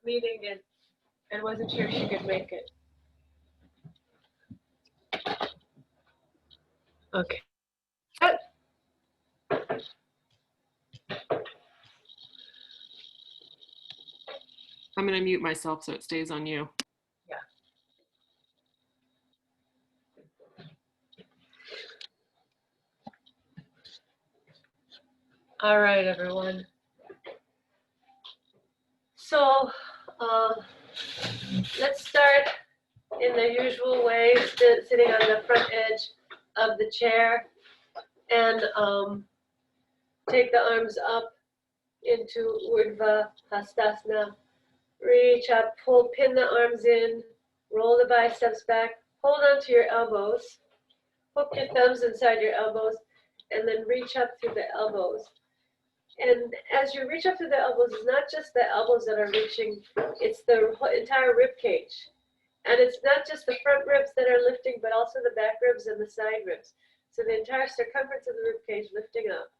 meeting and wasn't sure she could make it. Okay. I'm going to mute myself so it stays on you. Yeah. All right, everyone. So let's start in the usual way, sitting on the front edge of the chair, and take the arms up into Urdhva Hastasana. Reach up, pin the arms in, roll the biceps back, hold onto your elbows, hook your thumbs inside your elbows, and then reach up through the elbows. And as you reach up through the elbows, it's not just the elbows that are reaching, it's the entire rib cage. And it's not just the front ribs that are lifting, but also the back ribs and the side ribs. So the entire circumference of the rib cage lifting up.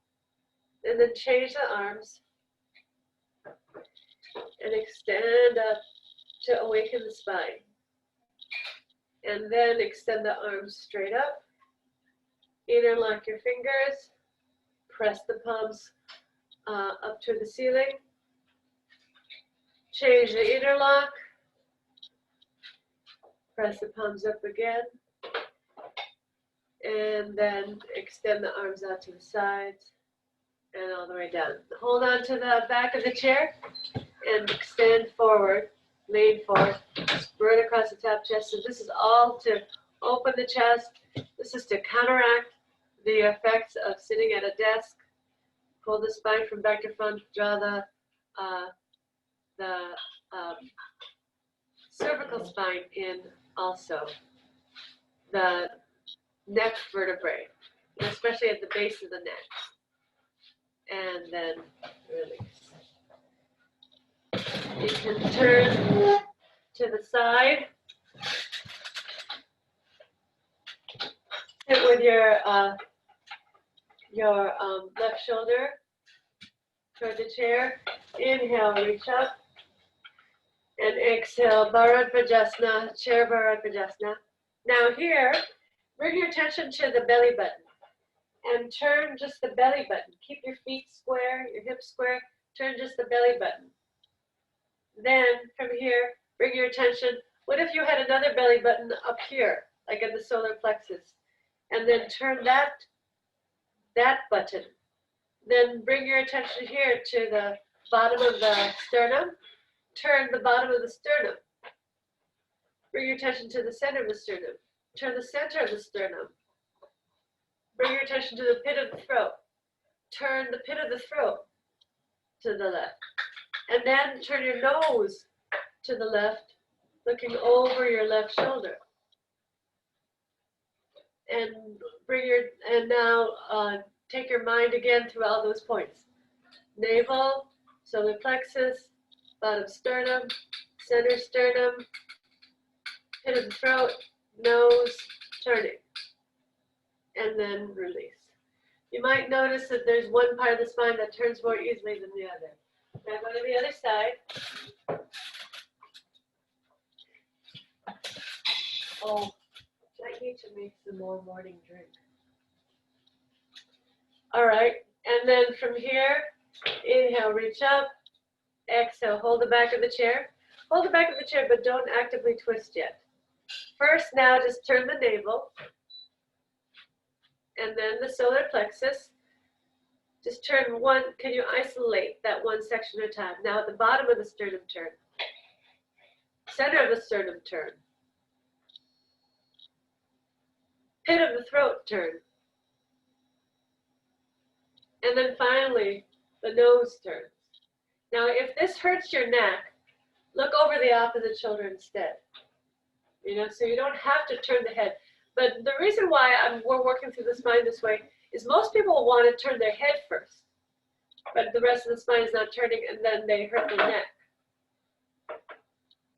And then change the arms and extend up to awaken the spine. And then extend the arms straight up. Interlock your fingers. Press the palms up to the ceiling. Change the interlock. Press the palms up again. And then extend the arms out to the sides and all the way down. Hold on to the back of the chair and extend forward, lean forward, spread across the top chest. So this is all to open the chest. This is to counteract the effects of sitting at a desk. Pull the spine from back to front, draw the cervical spine in also. The neck vertebrae, especially at the base of the neck. And then release. You can turn to the side. Sit with your left shoulder toward the chair. Inhale, reach up. And exhale, Bharadvajasana, chair Bharadvajasana. Now here, bring your attention to the belly button. And turn just the belly button. Keep your feet square, your hips square. Turn just the belly button. Then from here, bring your attention. What if you had another belly button up here, like at the solar plexus? And then turn that button. Then bring your attention here to the bottom of the sternum. Turn the bottom of the sternum. Bring your attention to the center of the sternum. Turn the center of the sternum. Bring your attention to the pit of the throat. Turn the pit of the throat to the left. And then turn your nose to the left, looking over your left shoulder. And now take your mind again through all those points. Navel, solar plexus, bottom sternum, center sternum, pit of the throat, nose, turning. And then release. You might notice that there's one part of the spine that turns more easily than the other. Now go to the other side. Oh, I need to make some more morning drink. All right, and then from here, inhale, reach up. Exhale, hold the back of the chair. Hold the back of the chair, but don't actively twist yet. First, now just turn the navel. And then the solar plexus. Just turn one, can you isolate that one section at a time? Now at the bottom of the sternum, turn. Center of the sternum, turn. Pit of the throat, turn. And then finally, the nose turns. Now if this hurts your neck, look over the opposite shoulder instead. So you don't have to turn the head. But the reason why we're working through the spine this way is most people want to turn their head first, but the rest of the spine is not turning, and then they hurt their neck.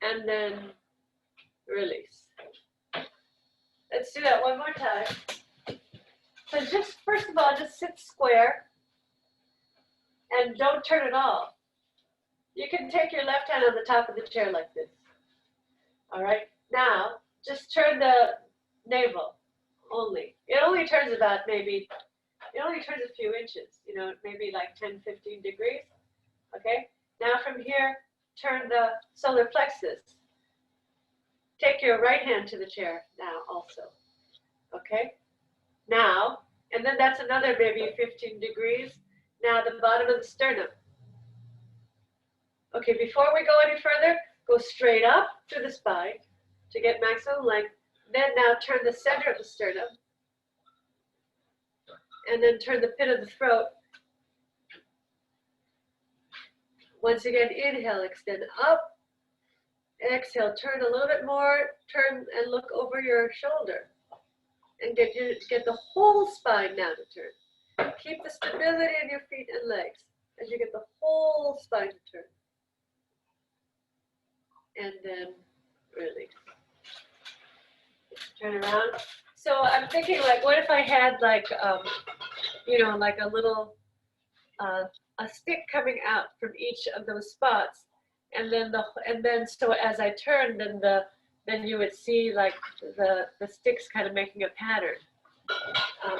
And then release. Let's do that one more time. So just, first of all, just sit square and don't turn at all. You can take your left hand on the top of the chair like this. All right. Now, just turn the navel only. It only turns about maybe, it only turns a few inches, you know, maybe like 10, 15 degrees. Okay. Now from here, turn the solar plexus. Take your right hand to the chair now also. Okay. Now, and then that's another maybe 15 degrees. Now the bottom of the sternum. Okay, before we go any further, go straight up through the spine to get maximum length. Then now turn the center of the sternum. And then turn the pit of the throat. Once again, inhale, extend up. Exhale, turn a little bit more. Turn and look over your shoulder. And get the whole spine now to turn. Keep the stability in your feet and legs as you get the whole spine to turn. And then release. Turn around. So I'm thinking, like, what if I had like, you know, like a little, a stick coming out from each of those spots, and then so as I turn, then you would see like the sticks kind of making a pattern,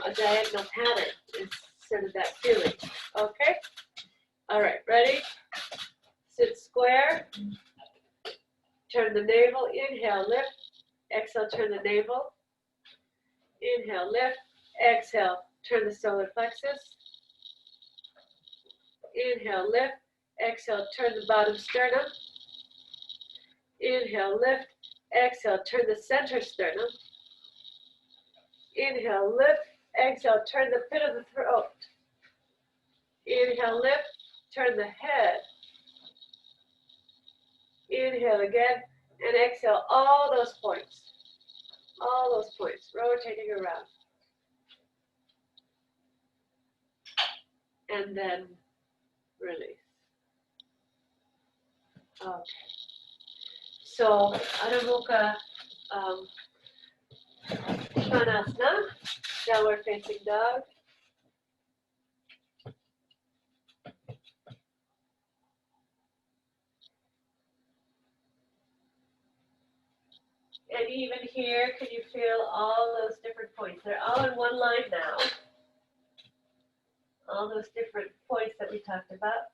a diagonal pattern instead of that feeling. Okay. All right. Ready? Sit square. Turn the navel, inhale, lift, exhale, turn the navel, inhale, lift, exhale, turn the solar plexus, inhale, lift, exhale, turn the bottom sternum, inhale, lift, exhale, turn the center sternum, inhale, lift, exhale, turn the pit of the throat, inhale, lift, turn the head, inhale again, and exhale all those points, rotating around. And then release. Okay. So, Adho Mukha Svanasana, downward facing dog. And even here, can you feel all those different points? They're all in one line now. All those different points that we talked about.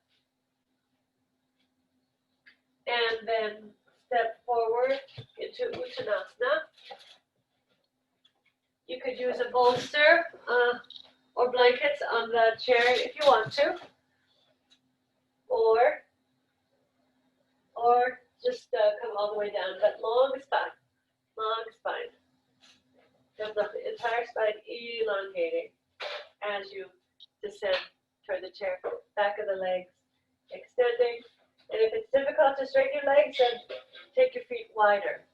And then step forward into Uttanasana. You could use a bolster or blankets on the chair if you want to. Or just come all the way down, but long spine. Long spine. Have the entire spine elongating as you descend toward the chair. Back of the legs extending. And if it's difficult to straighten your legs, then take your feet wider.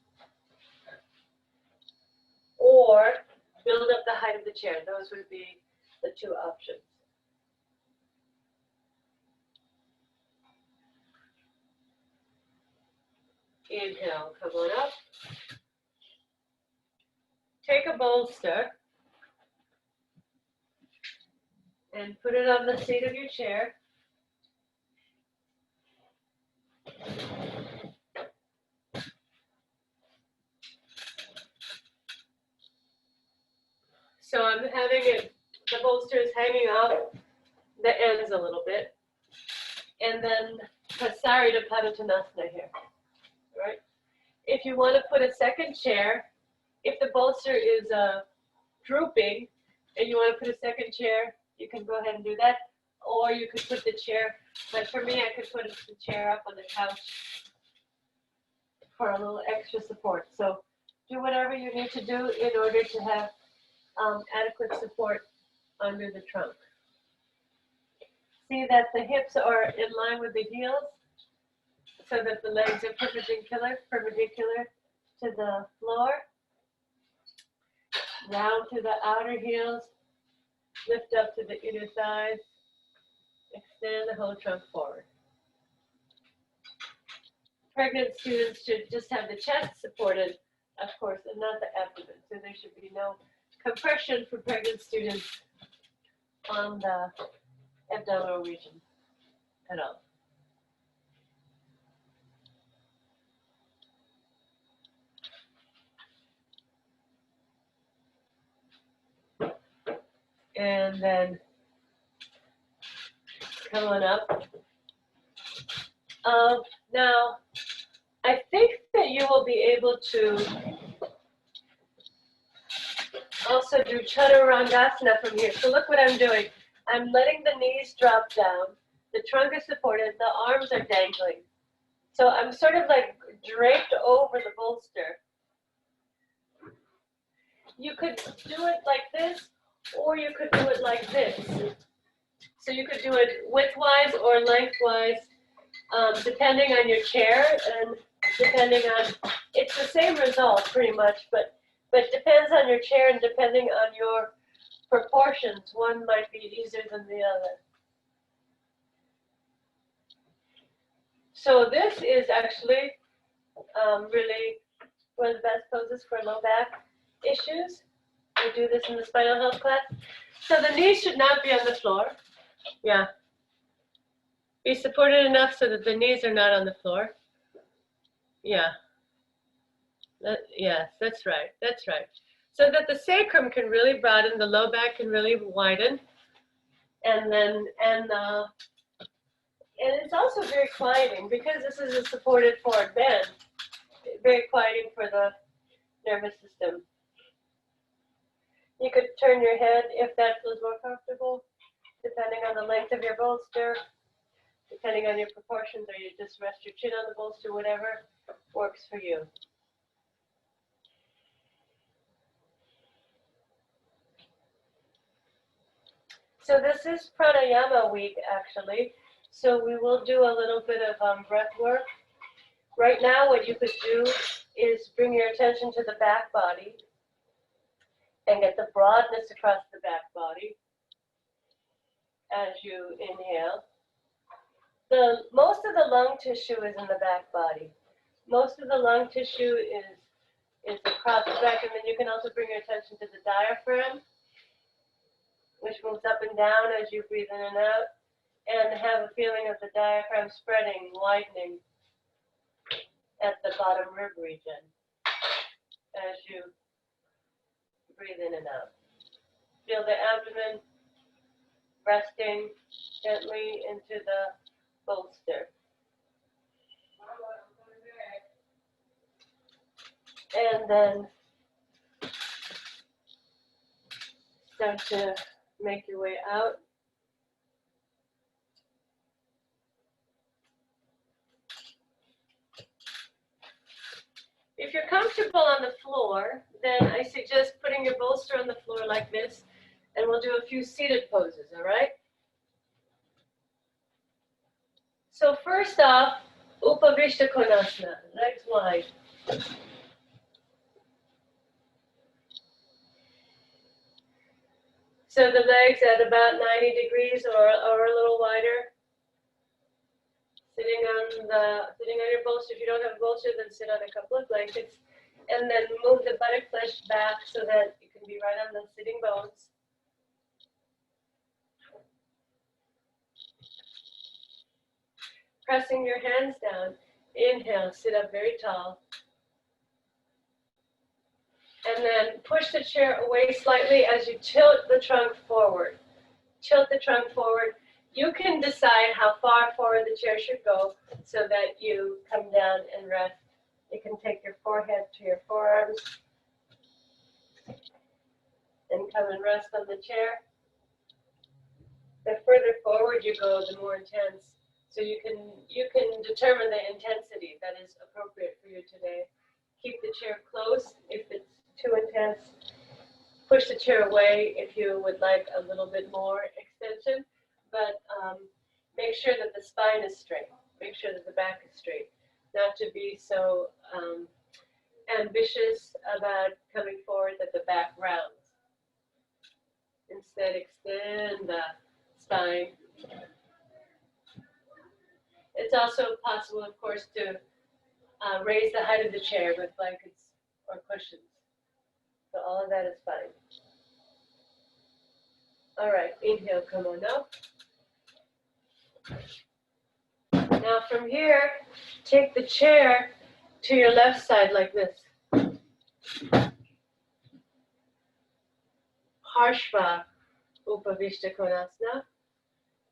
Or build up the height of the chair. Those would be the two options. Inhale, come on up. Take a bolster and put it on the seat of your chair. So I'm having it, the bolster is hanging off the ends a little bit. And then Pasarita Padottanasana here, right? If you want to put a second chair, if the bolster is drooping and you want to put a second chair, you can go ahead and do that. Or you could put the chair, like for me, I could put the chair up on the couch for a little extra support. So do whatever you need to do in order to have adequate support under the trunk. See that the hips are in line with the heels so that the legs are perpendicular to the floor. Round to the outer heels, lift up to the inner thighs, extend the whole trunk forward. Pregnant students should just have the chest supported, of course, and not the abdomen. So there should be no compression for pregnant students on the abdominal region at all. And then come on up. Now, I think that you will be able to also do Chaturangasana from here. So look what I'm doing. I'm letting the knees drop down. The trunk is supported. The arms are dangling. So I'm sort of like draped over the bolster. You could do it like this, or you could do it like this. So you could do it widthwise or lengthwise, depending on your chair and depending on, it's the same result pretty much, but depends on your chair and depending on your proportions. One might be easier than the other. So this is actually really one of the best poses for low back issues. We do this in the spinal health class. So the knees should not be on the floor. Yeah. Be supported enough so that the knees are not on the floor. Yeah. Yes, that's right. That's right. So that the sacrum can really broaden, the low back can really widen, and then and it's also very quieting because this is a supported forward bend. Very quieting for the nervous system. You could turn your head if that feels more comfortable, depending on the length of your bolster, depending on your proportions, or you just rest your chin on the bolster, whatever works for you. So this is pranayama week, actually. So we will do a little bit of breath work. Right now, what you could do is bring your attention to the back body and get the broadness across the back body as you inhale. Most of the lung tissue is in the back body. Most of the lung tissue is across the back, and then you can also bring your attention to the diaphragm, which moves up and down as you breathe in and out, and have a feeling of the diaphragm spreading, widening at the bottom rib region as you breathe in and out. Feel the abdomen resting gently into the bolster. And then start to make your way out. If you're comfortable on the floor, then I suggest putting your bolster on the floor like this, and we'll do a few seated poses, all right? So first off, Upavishta Konasana, legs wide. So the legs at about 90 degrees or a little wider. Sitting on your bolster. If you don't have a bolster, then sit on a couple of blankets. And then move the buttock flesh back so that you can be right on the sitting bones. Pressing your hands down. Inhale, sit up very tall. And then push the chair away slightly as you tilt the trunk forward. Tilt the trunk forward. You can decide how far forward the chair should go so that you come down and rest. You can take your forehead to your forearms and come and rest on the chair. The further forward you go, the more intense. So you can determine the intensity that is appropriate for you today. Keep the chair close if it's too intense. Push the chair away if you would like a little bit more extension, but make sure that the spine is straight. Make sure that the back is straight. Not to be so ambitious about coming forward that the back rounds. Instead, extend the spine. It's also possible, of course, to raise the height of the chair with blankets or cushions. So all of that is fine. All right, inhale, come on up. Now from here, take the chair to your left side like this. Parshva Upavishta Konasana.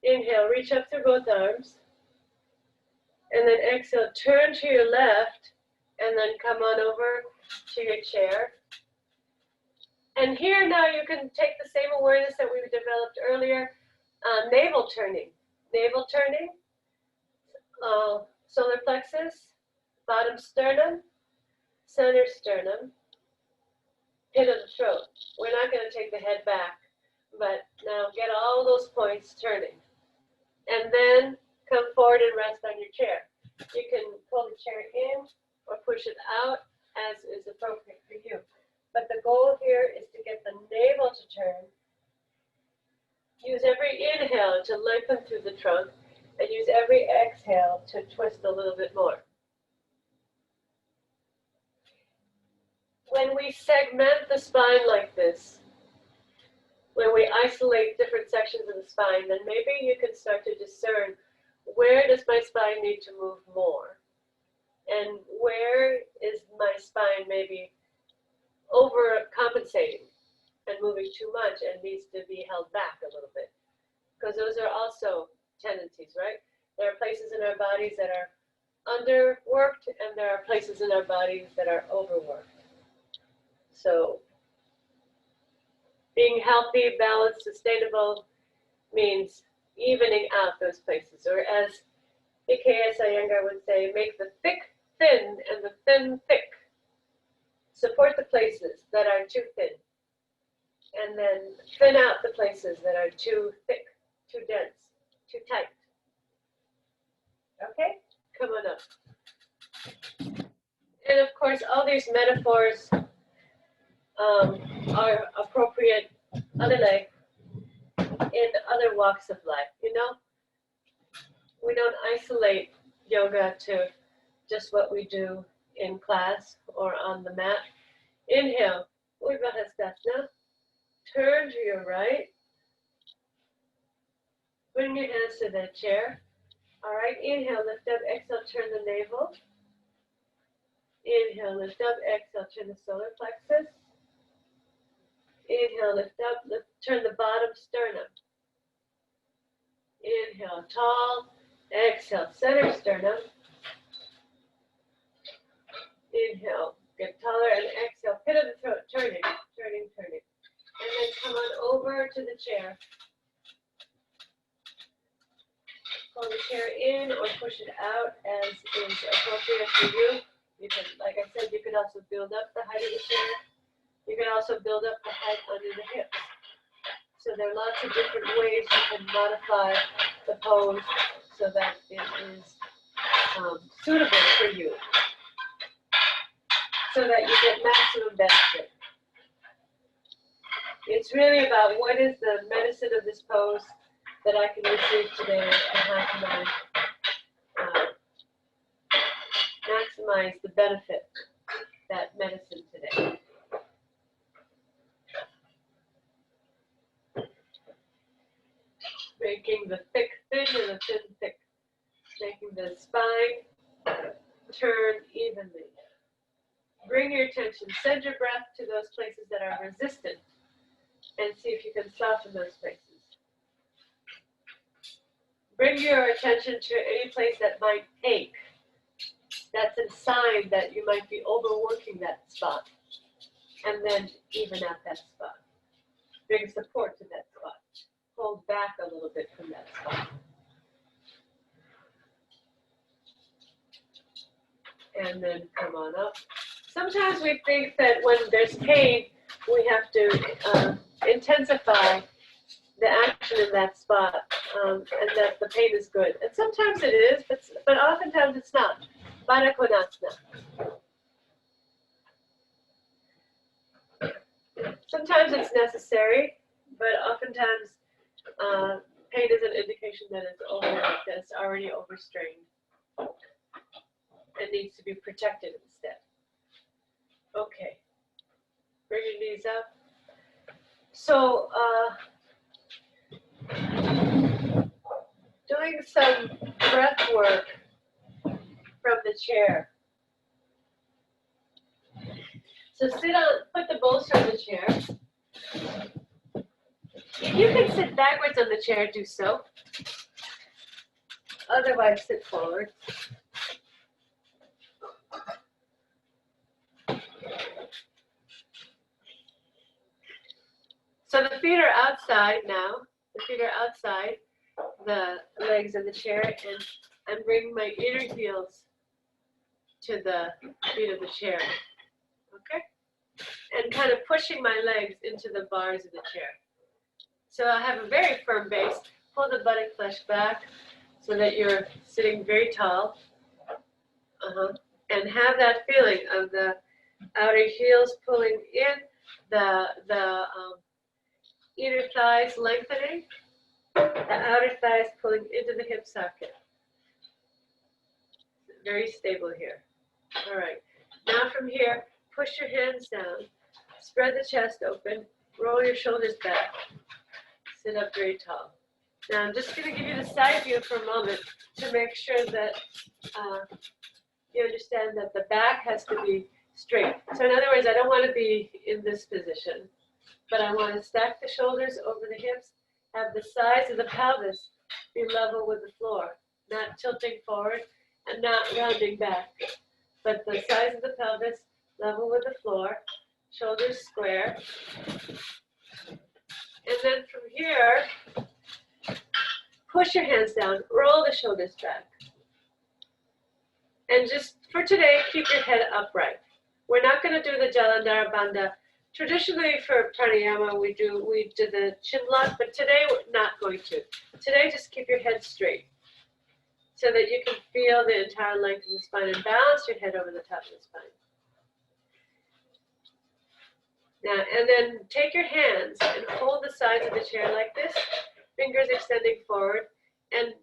Inhale, reach up through both arms. And then exhale, turn to your left, and then come on over to your chair. And here now you can take the same awareness that we developed earlier, navel turning. Navel turning, solar plexus, bottom sternum, center sternum, pit of the throat. We're not going to take the head back, but now get all those points turning. And then come forward and rest on your chair. You can pull the chair in or push it out as is appropriate for you. But the goal here is to get the navel to turn. Use every inhale to lengthen through the trunk, and use every exhale to twist a little bit more. When we segment the spine like this, when we isolate different sections of the spine, then maybe you can start to discern, where does my spine need to move more? And where is my spine maybe overcompensating and moving too much and needs to be held back a little bit? Because those are also tendencies, right? There are places in our bodies that are underworked, and there are places in our bodies that are overworked. So being healthy, balanced, sustainable means evening out those places, or as E.K.S. Iyengar would say, make the thick thin and the thin thick. Support the places that are too thin, and then thin out the places that are too thick, too dense, too tight. Okay, come on up. And of course, all these metaphors are appropriate in other walks of life. You know, we don't isolate yoga to just what we do in class or on the mat. Inhale, Udvahastasana. Turn to your right. Bring your hands to the chair. All right, inhale, lift up, exhale, turn the navel. Inhale, lift up, exhale, turn the solar plexus. Inhale, lift up, turn the bottom sternum. Inhale, tall. Exhale, center sternum. Inhale, get taller, and exhale, pit of the throat, turning, turning, turning. And then come on over to the chair. Pull the chair in or push it out as is appropriate for you. You can, like I said, you could also build up the height of the chair. You can also build up the height under the hips. So there are lots of different ways you can modify the pose so that it is suitable for you, so that you get maximum benefit. It's really about what is the medicine of this pose that I can receive today, and how can I maximize the benefit of that medicine today. Making the thick thin and the thin thick. Making the spine turn evenly. Bring your attention, send your breath to those places that are resistant, and see if you can soften those places. Bring your attention to any place that might ache. That's a sign that you might be overworking that spot. And then even out that spot. Bring support to that spot. Hold back a little bit from that spot. And then come on up. Sometimes we think that when there's pain, we have to intensify the action in that spot, and that the pain is good. And sometimes it is, but oftentimes it's not. Baddha Konasana. Sometimes it's necessary, but oftentimes pain is an indication that it's overworked, that it's already overstrained. It needs to be protected instead. Okay. Bring your knees up. So, doing some breath work from the chair. So put the bolster on the chair. If you can sit backwards on the chair, do so. Otherwise, sit forward. So the feet are outside now. The feet are outside the legs of the chair, and I'm bringing my inner heels to the feet of the chair. Okay? And kind of pushing my legs into the bars of the chair. So I have a very firm base. Pull the buttock flesh back so that you're sitting very tall. And have that feeling of the outer heels pulling in, the inner thighs lengthening, the outer thighs pulling into the hip socket. Very stable here. All right. Now from here, push your hands down, spread the chest open, roll your shoulders back, sit up very tall. Now I'm just going to give you the side view for a moment to make sure that you understand that the back has to be straight. So in other words, I don't want to be in this position, but I want to stack the shoulders over the hips, have the sides of the pelvis be level with the floor, not tilting forward and not rounding back, but the sides of the pelvis level with the floor, shoulders square. And then from here, push your hands down, roll the shoulders back. And just for today, keep your head upright. We're not going to do the Jalandhara Bandha. Traditionally for pranayama, we do the chin lock, but today we're not going to. Today, just keep your head straight so that you can feel the entire length of the spine and balance your head over the top of the spine. Now, and then take your hands and hold the sides of the chair like this, fingers extending forward, and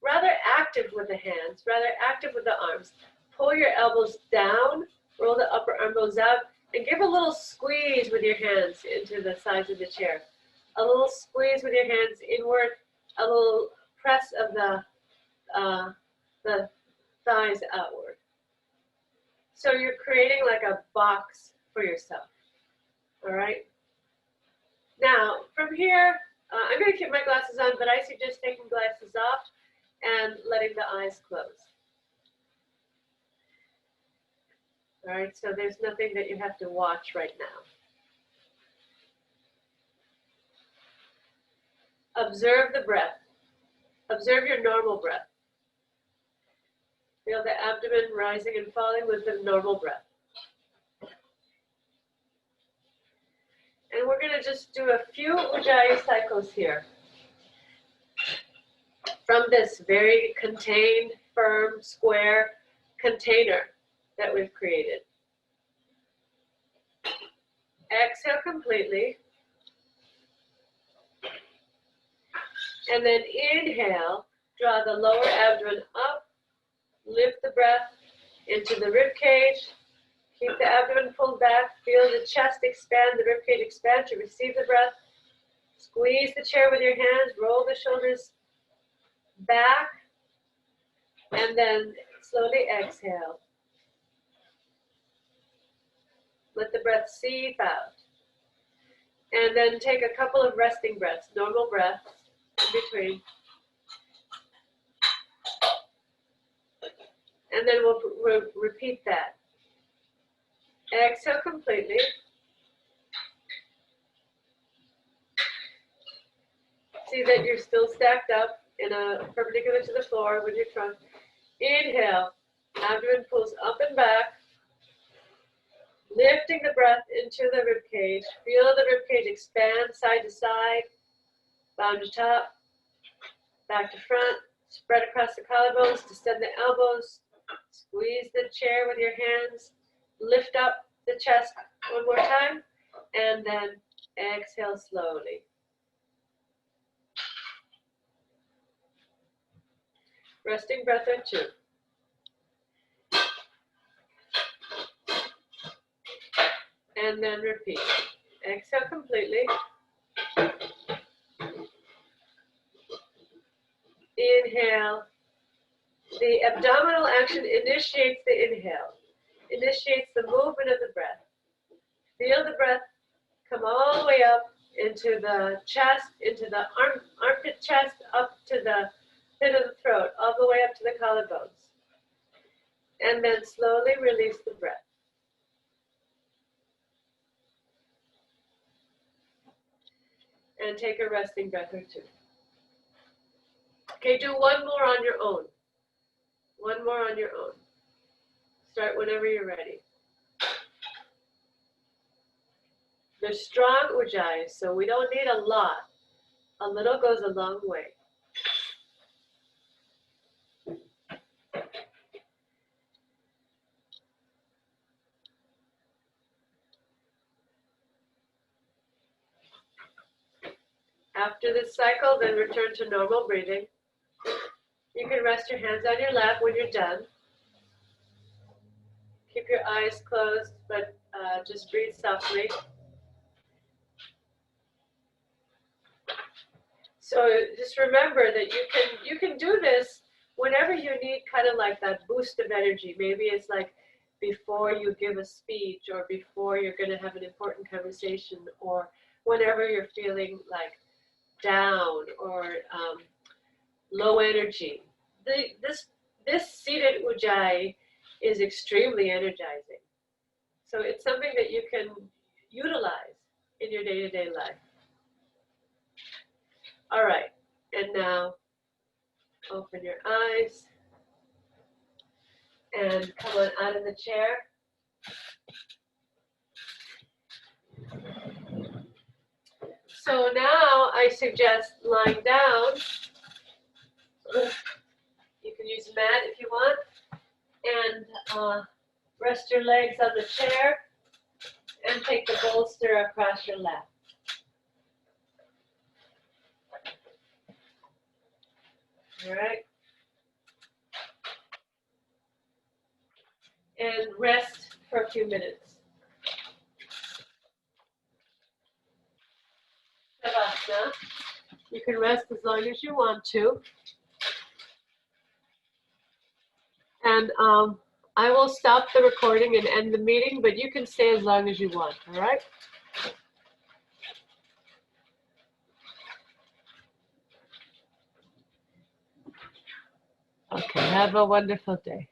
rather active with the hands, rather active with the arms. Pull your elbows down, roll the upper arm bones out, and give a little squeeze with your hands into the sides of the chair. A little squeeze with your hands inward, a little press of the thighs outward. So you're creating like a box for yourself. All right? Now, from here, I'm going to keep my glasses on, but I suggest taking glasses off and letting the eyes close. All right, so there's nothing that you have to watch right now. Observe the breath. Observe your normal breath. Feel the abdomen rising and falling with the normal breath. And we're going to just do a few Ujjayi cycles here. From this very contained, firm, square container that we've created. Exhale completely. And then inhale, draw the lower abdomen up, lift the breath into the rib cage. Keep the abdomen pulled back, feel the chest expand, the rib cage expand to receive the breath. Squeeze the chair with your hands, roll the shoulders back, and then slowly exhale. Let the breath seep out. And then take a couple of resting breaths, normal breaths in between. And then we'll repeat that. Exhale completely. See that you're still stacked up in a perpendicular to the floor with your trunk. Inhale, abdomen pulls up and back, lifting the breath into the rib cage. Feel the rib cage expand side to side, bound to top, back to front, spread across the collarbones, distend the elbows, squeeze the chair with your hands, lift up the chest one more time, and then exhale slowly. Resting breath or two. And then repeat. Exhale completely. Inhale. The abdominal action initiates the inhale, initiates the movement of the breath. Feel the breath come all the way up into the chest, into the armpit chest, up to the pit of the throat, all the way up to the collarbones. And then slowly release the breath. And take a resting breath or two. Okay, do one more on your own. One more on your own. Start whenever you're ready. They're strong ujjayas, so we don't need a lot. A little goes a long way. After this cycle, then return to normal breathing. You can rest your hands on your lap when you're done. Keep your eyes closed, but just breathe softly. So just remember that you can do this whenever you need kind of like that boost of energy. Maybe it's like before you give a speech, or before you're going to have an important conversation, or whenever you're feeling like down or low energy. This seated ujjayi is extremely energizing. So it's something that you can utilize in your day-to-day life. All right, and now open your eyes and come on out of the chair. So now I suggest lying down. You can use a mat if you want, and rest your legs on the chair and take the bolster across your lap. All right. And rest for a few minutes. Shavasana. You can rest as long as you want to. And I will stop the recording and end the meeting, but you can stay as long as you want, all right? Okay, have a wonderful day.